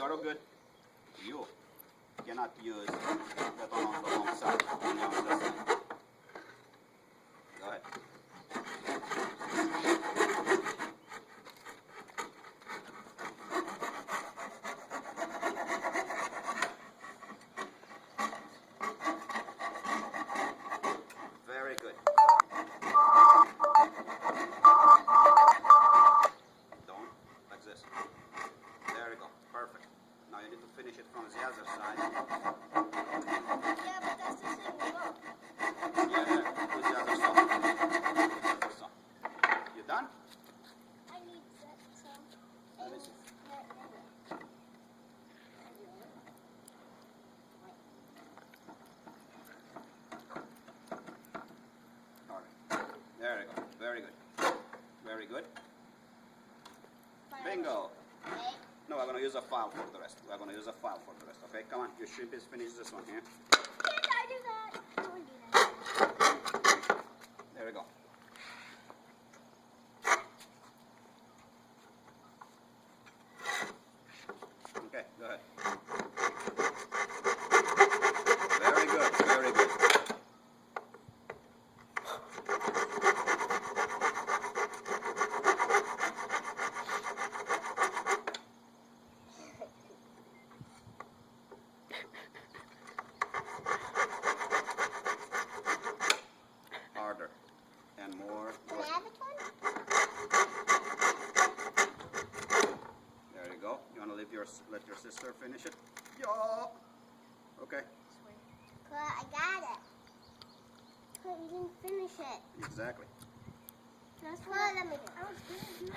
You're good. You cannot use that on the wrong side. Only on this side. Go ahead. Very good. Don't, like this. There we go. Perfect. Now you need to finish it from the other side. Yeah, but that's the same block. Yeah, with the other saw. Other saw. You done? I need that some. Let me see. All right. There we go. Very good. Very good. Bingo. Okay. No, we're going to use a file for the rest. We're going to use a file for the rest. Okay, come on. Your shrimp is finished. This one here. Can't I do that? I won't do that. There we go. Okay, go ahead. Very good. Very good. Harder and more. Can I have it one? There you go. You want to let your sister finish it? Yo. Okay. I got it. But you didn't finish it. Exactly. That's what let me do. I was gonna do it.